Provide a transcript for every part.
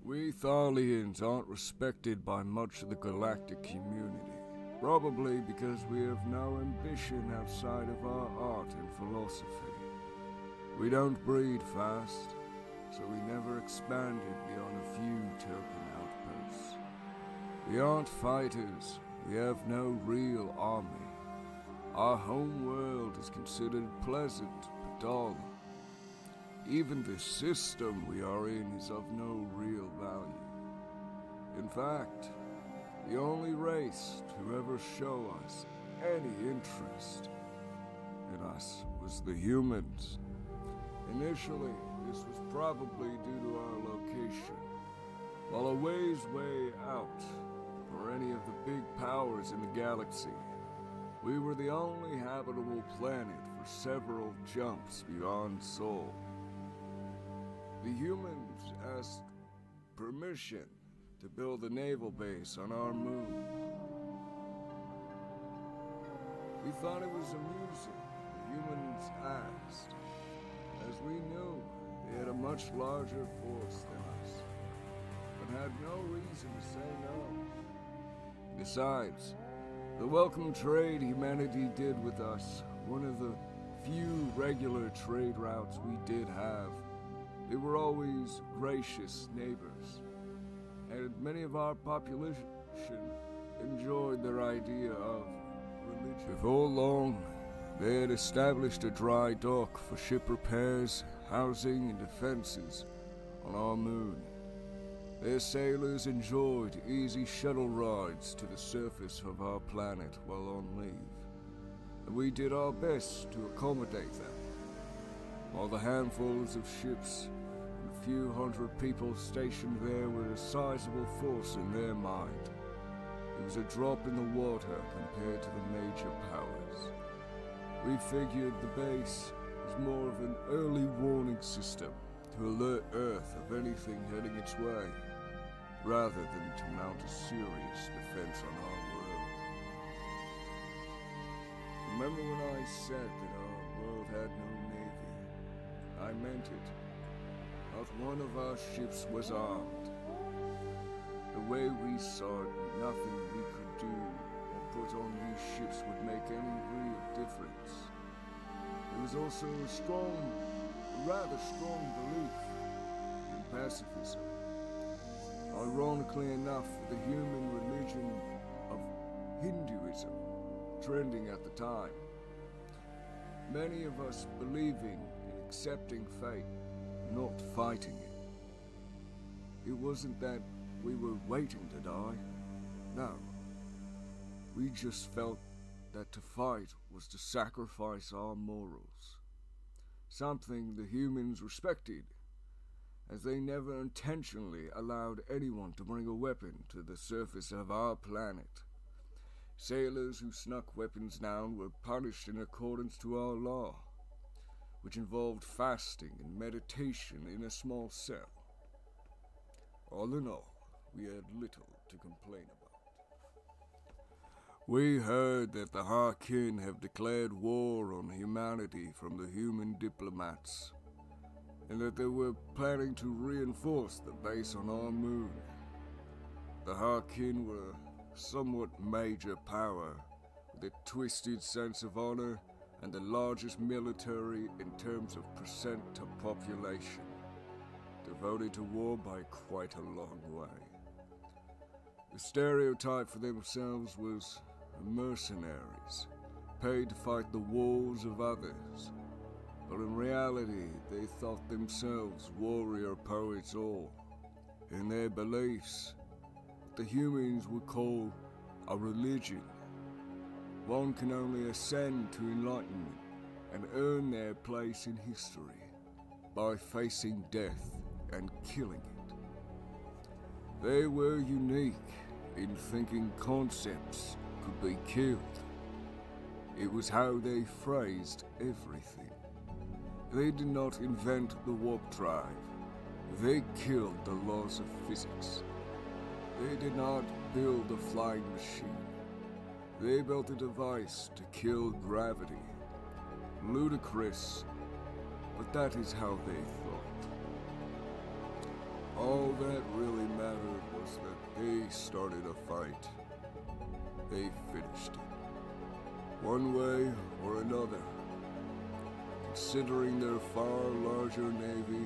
We Thalians aren't respected by much of the galactic community. Probably because we have no ambition outside of our art and philosophy. We don't breed fast, so we never expanded beyond a few token outposts. We aren't fighters, we have no real army. Our home world is considered pleasant but dull. Even the system we are in is of no real value. In fact, the only race to ever show us any interest in us was the humans. Initially, this was probably due to our location. While a ways way out for any of the big powers in the galaxy, we were the only habitable planet for several jumps beyond Sol. The humans asked permission to build a naval base on our moon. We thought it was amusing. The humans asked, as we knew they had a much larger force than us, but had no reason to say no. Besides, the welcome trade humanity did with us, one of the few regular trade routes we did have. They were always gracious neighbors, and many of our population enjoyed their idea of religion. Before long, they had established a dry dock for ship repairs, housing, and defenses on our moon. Their sailors enjoyed easy shuttle rides to the surface of our planet while on leave, and we did our best to accommodate them. While the handfuls of ships and a few hundred people stationed there were a sizable force in their mind, it was a drop in the water compared to the major powers. We figured the base was more of an early warning system to alert Earth of anything heading its way, rather than to mount a serious defense on our world. Remember when I said that our world had no navy? I meant it. Not one of our ships was armed. The way we saw it, nothing we could do or put on these ships would make any real difference. There was also a rather strong belief in pacifism. Ironically enough, the human religion of Hinduism trending at the time. Many of us believing in accepting fate, not fighting it. It wasn't that we were waiting to die. No. We just felt that to fight was to sacrifice our morals. Something the humans respected, as they never intentionally allowed anyone to bring a weapon to the surface of our planet. Sailors who snuck weapons down were punished in accordance to our law, which involved fasting and meditation in a small cell. All in all, we had little to complain about. We heard that the Harkin have declared war on humanity from the human diplomats, and that they were planning to reinforce the base on our moon. The Harkin were a somewhat major power, with a twisted sense of honor and the largest military in terms of percent to population, devoted to war by quite a long way. The stereotype for themselves was mercenaries, paid to fight the wars of others. But in reality, they thought themselves warrior poets all. In their beliefs, the humans would call a religion. One can only ascend to enlightenment and earn their place in history by facing death and killing it. They were unique in thinking concepts could be killed. It was how they phrased everything. They did not invent the warp drive. They killed the laws of physics. They did not build a flying machine. They built a device to kill gravity. Ludicrous, but that is how they thought. All that really mattered was that they started a fight. They finished it. One way or another. Considering their far larger navy,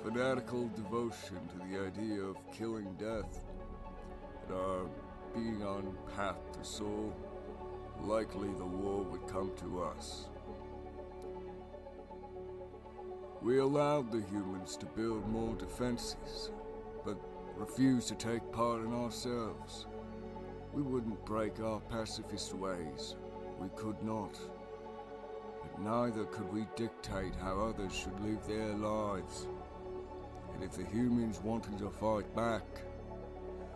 fanatical devotion to the idea of killing death, and our being on path to soul, likely the war would come to us. We allowed the humans to build more defenses, but refused to take part in ourselves. We wouldn't break our pacifist ways. We could not. But neither could we dictate how others should live their lives. And if the humans wanted to fight back,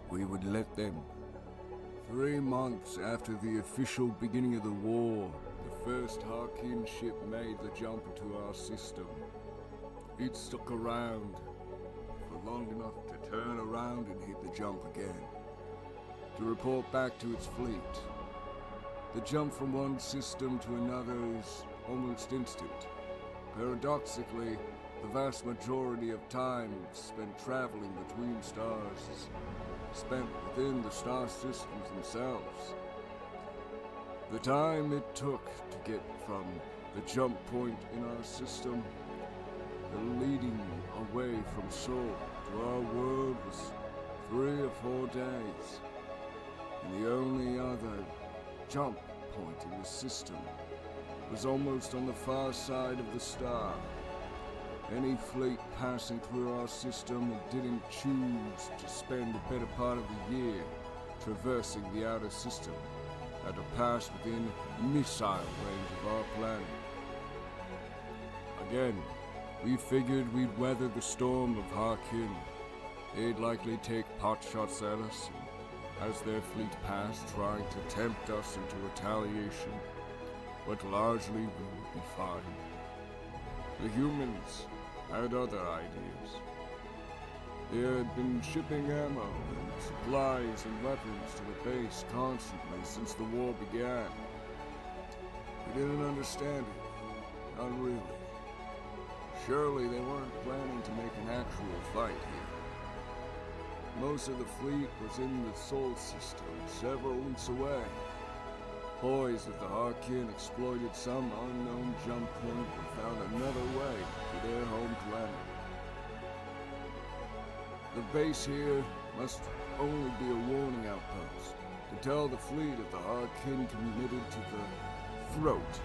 we would let them. 3 months after the official beginning of the war, the first Harkin ship made the jump into our system. It stuck around for long enough to turn around and hit the jump again, to report back to its fleet. The jump from one system to another is almost instant. Paradoxically, the vast majority of time spent traveling between stars is spent within the star systems themselves. The time it took to get from the jump point in our system, the leading away from Sol to our world, was 3 or 4 days. And the only other jump point in the system was almost on the far side of the star. Any fleet passing through our system that didn't choose to spend the better part of the year traversing the outer system had to pass within missile range of our planet. Again, we figured we'd weather the storm of Harkin. They'd likely take potshots at us, and as their fleet passed, trying to tempt us into retaliation, but largely we would be fine. The humans had other ideas. They had been shipping ammo and supplies and weapons to the base constantly since the war began. We didn't understand it, not really. Surely they weren't planning to make an actual fight here. Most of the fleet was in the Sol system, several weeks away. Boys of the Harkin exploited some unknown jump point and found another way to their home planet. The base here must only be a warning outpost to tell the fleet of the Harkin committed to the throat,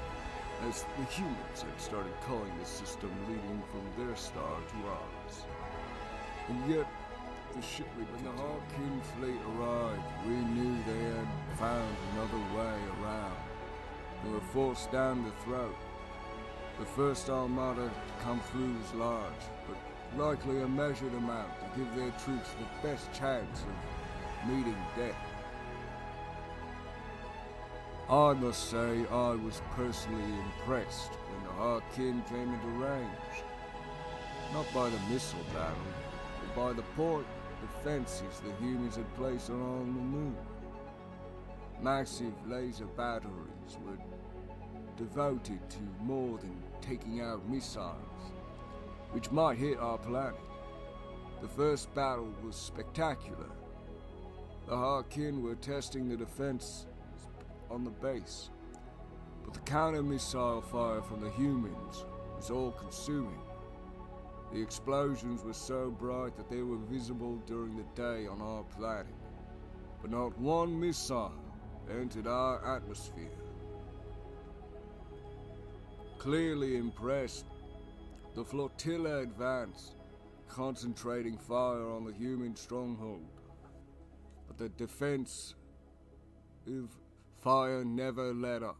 as the humans had started calling the system leading from their star to ours. And yet, when the Harkin fleet arrived, we knew they had found another way around. They were forced down the throat. The first armada to come through was large, but likely a measured amount to give their troops the best chance of meeting death. I must say I was personally impressed when the Harkin came into range. Not by the missile battle, but by the port defenses the humans had placed on the moon. Massive laser batteries were devoted to more than taking out missiles, which might hit our planet. The first battle was spectacular. The Harkin were testing the defense on the base, but the counter-missile fire from the humans was all-consuming. The explosions were so bright that they were visible during the day on our planet, but not one missile entered our atmosphere. Clearly impressed, the flotilla advanced, concentrating fire on the human stronghold, but the defense of fire never let up.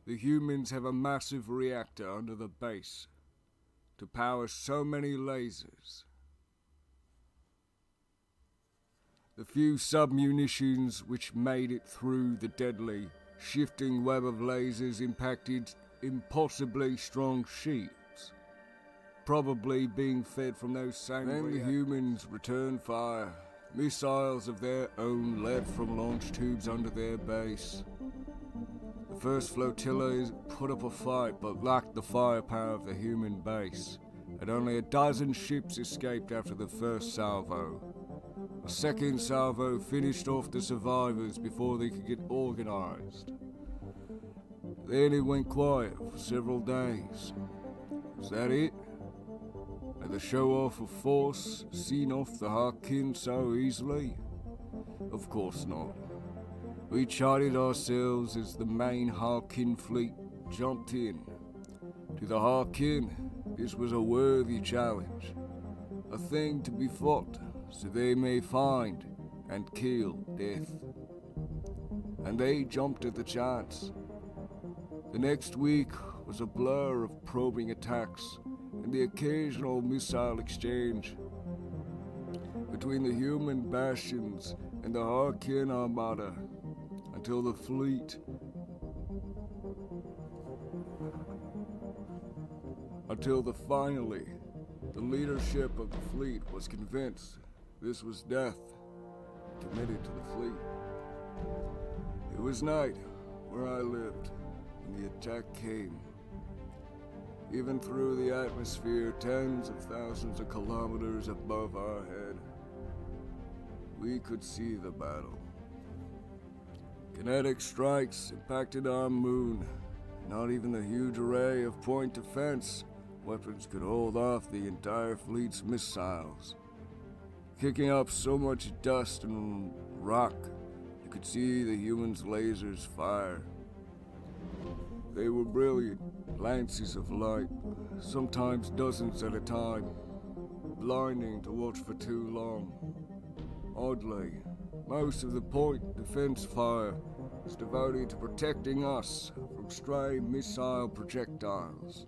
The humans have a massive reactor under the base to power so many lasers. The few sub-munitions which made it through the deadly, shifting web of lasers impacted impossibly strong shields, probably being fed from those same reactors. Then the humans returned fire, missiles of their own led from launch tubes under their base. The first flotilla put up a fight but lacked the firepower of the human base, and only a dozen ships escaped after the first salvo. A second salvo finished off the survivors before they could get organized. Then it went quiet for several days. Was that it? Had the show-off of force seen off the Harkin so easily? Of course not. We charted ourselves as the main Harkin fleet jumped in. To the Harkin, this was a worthy challenge, a thing to be fought, so they may find and kill death. And they jumped at the chance. The next week was a blur of probing attacks and the occasional missile exchange between the human bastions and the Harkin armada, until finally, the leadership of the fleet was convinced this was death, committed to the fleet. It was night where I lived when the attack came. Even through the atmosphere tens of thousands of kilometers above our head, we could see the battle. Kinetic strikes impacted our moon. Not even the huge array of point defense weapons could hold off the entire fleet's missiles, kicking up so much dust and rock you could see the humans' lasers fire. They were brilliant lances of light, sometimes dozens at a time, blinding to watch for too long. Oddly, most of the point defense fire was devoted to protecting us from stray missile projectiles.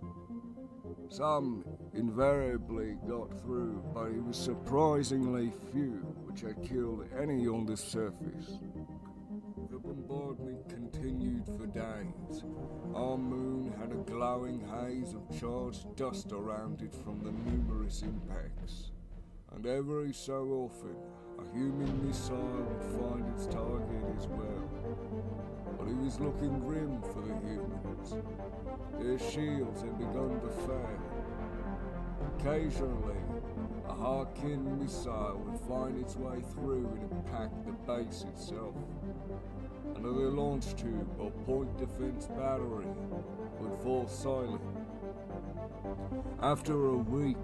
Some invariably got through, but it was surprisingly few which had killed any on the surface. The bombardment continued for days. Our moon had a glowing haze of charged dust around it from the numerous impacts, and every so often a human missile would find its target as well. But it was looking grim for the humans. Their shields had begun to fail. Occasionally, a Harkin missile would find its way through and impact the base itself. Another launch tube or point defense battery would fall silent. After a week,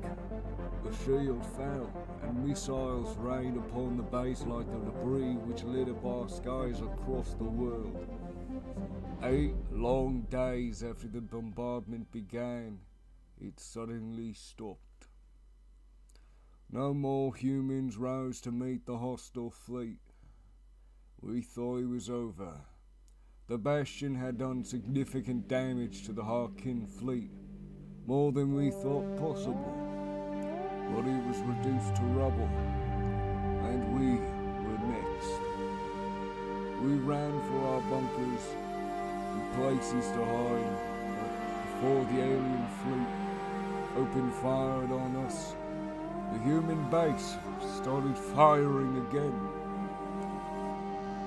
the shield fell, and missiles rained upon the base like the debris which lit up our skies across the world. 8 long days after the bombardment began, it suddenly stopped. No more humans rose to meet the hostile fleet. We thought it was over. The Bastion had done significant damage to the Harkin fleet, more than we thought possible. But it was reduced to rubble, and we were next. We ran for our bunkers and places to hide, but before the alien fleet opened fire on us, the human base started firing again.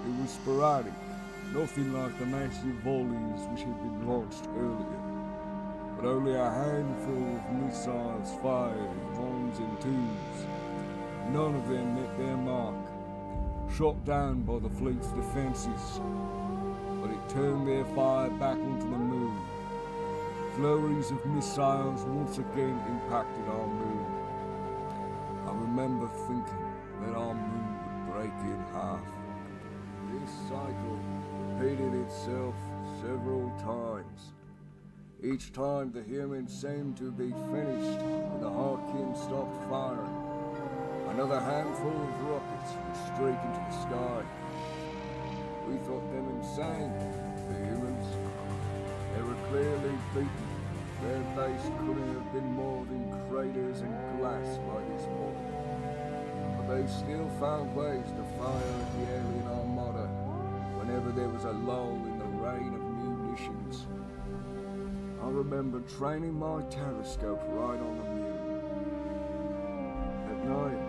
It was sporadic, nothing like the massive volleys which had been launched earlier, but only a handful of missiles fired in ones and twos. None of them met their mark, shot down by the fleet's defenses, but it turned their fire back onto the moon. Flurries of missiles once again impacted our moon. I remember thinking that our moon would break in half. This cycle repeated itself several times. Each time the humans seemed to be finished and the Harkin stopped firing. Another handful of rockets would streak into the sky. We thought them insane, the humans. They were clearly beaten. Their base couldn't have been more than craters and glass by this point. But they still found ways to fire at the alien armada whenever there was a lull in the rain of munitions. I remember training my telescope right on the moon. At night,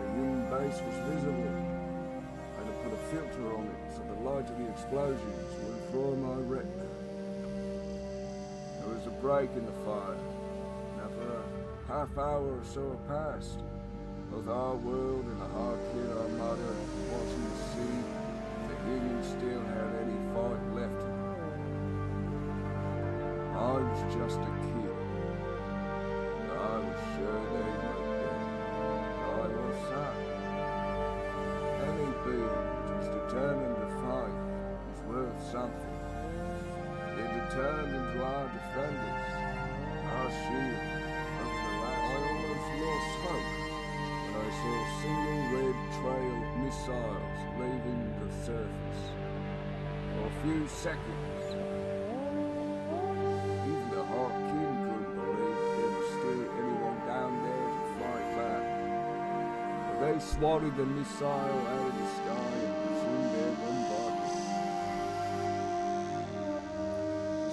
the human base was visible. I had to put a filter on it so the light of the explosions wouldn't fry my retina. There was a break in the fire, and after a half hour or so passed. Both our world and the Harkin Armada watching to see if the humans still had any fight left in them. I was just a kid, and I was sure they were dead. I was sad. Any being that was determined to fight was worth something. They turned into our defenders, our shield. Over the last, I almost lost hope when I saw a single red trail of missiles leaving the surface. For a few seconds, even the Harkin couldn't believe there was still anyone down there to fight back. But they swatted the missile out of the sky and resumed their bombardment.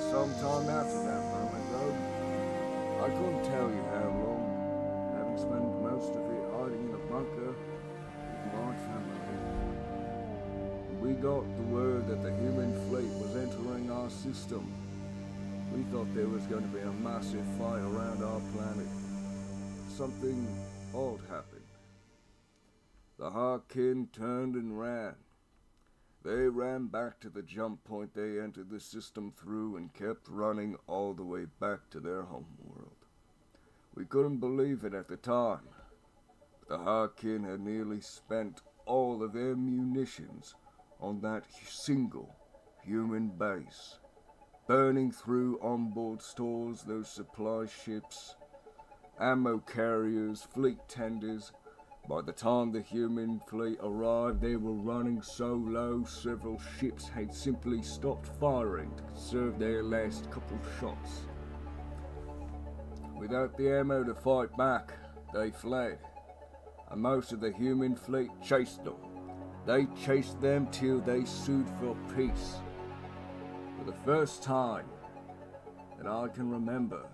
Sometime after that moment, though, I couldn't tell you how long, having spent most of it hiding in a bunker with my family. We got the word that the human fleet was entering our system. We thought there was going to be a massive fight around our planet. Something odd happened. The Harkin turned and ran. They ran back to the jump point they entered the system through and kept running all the way back to their home world. We couldn't believe it at the time. The Harkin had nearly spent all of their munitions on that single human base, burning through onboard stores, those supply ships, ammo carriers, fleet tenders. By the time the human fleet arrived, they were running so low several ships had simply stopped firing to conserve their last couple shots. Without the ammo to fight back, they fled, and most of the human fleet chased them. They chased them till they sued for peace. For the first time that I can remember,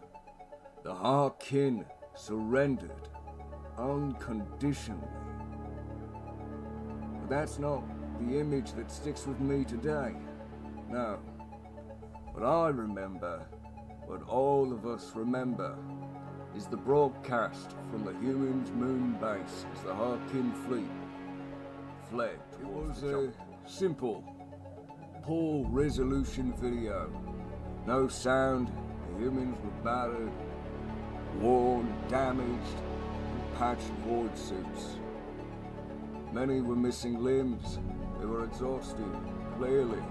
the Harkin surrendered unconditionally. But that's not the image that sticks with me today. No. What I remember, what all of us remember, is the broadcast from the humans' moon base as the Harkin fleet fled. It was a simple, poor resolution video. No sound, the humans were battered, worn, damaged, patched void suits. Many were missing limbs. They were exhausted, clearly.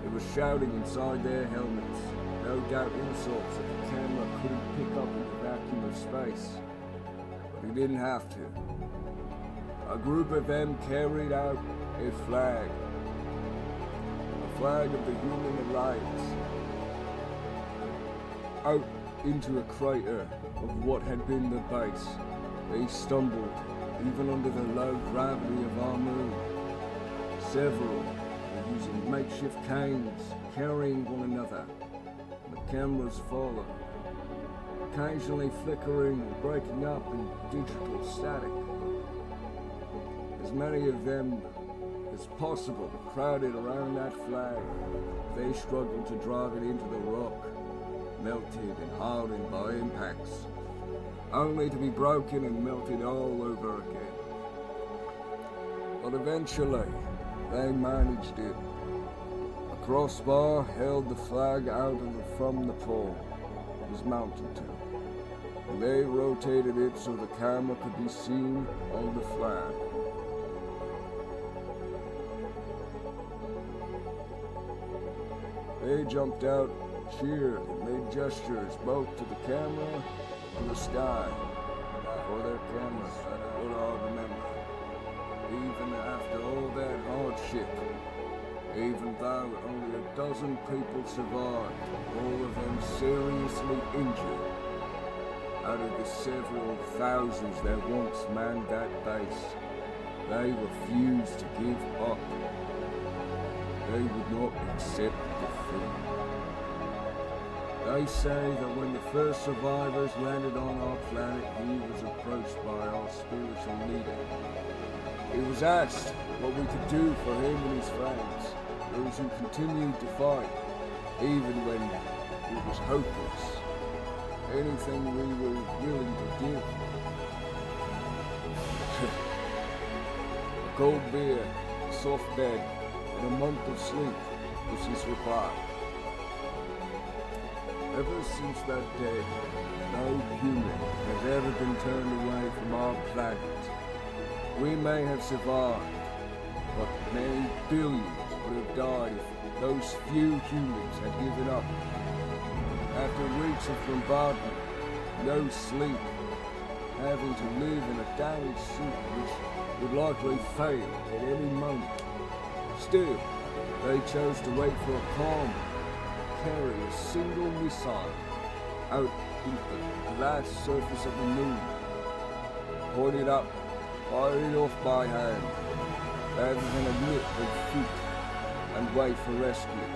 They were shouting inside their helmets, no doubt insults that the camera couldn't pick up in the vacuum of space. But it didn't have to. A group of them carried out a flag of the Human Alliance, out into a crater of what had been the base. They stumbled, even under the low gravity of our moon. Several were using makeshift canes, carrying one another. The cameras followed, occasionally flickering and breaking up in digital static. As many of them as possible crowded around that flag. They struggled to drive it into the rock, melted and hardened by impacts, only to be broken and melted all over again. But eventually, they managed it. A crossbar held the flag out from the pole. It was mounted to, and they rotated it so the camera could be seen on the flag. They jumped out, cheered, and made gestures both to the camera and the sky for their cameras. What I remember. Even after all that hardship, even though only a dozen people survived, all of them seriously injured, out of the several thousands that once manned that base, they refused to give up. They would not accept defeat. They say that when the first survivors landed on our planet, he was approached by our spiritual leader. He was asked what we could do for him and his friends, those who continued to fight, even when it was hopeless. anything we were willing to give. A cold beer, a soft bed, and a month of sleep was his reply. Ever since that day, no human has ever been turned away from our planet. We may have survived, but many billions would have died if those few humans had given up. After weeks of bombardment, no sleep, having to live in a damaged suit which would likely fail at any moment. Still, they chose to wait for a calm, carry a single missile out into the glass surface of the moon, point it up, fire it off by hand, rather than admit defeat and wait for rescue.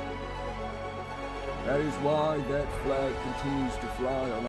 That is why that flag continues to fly on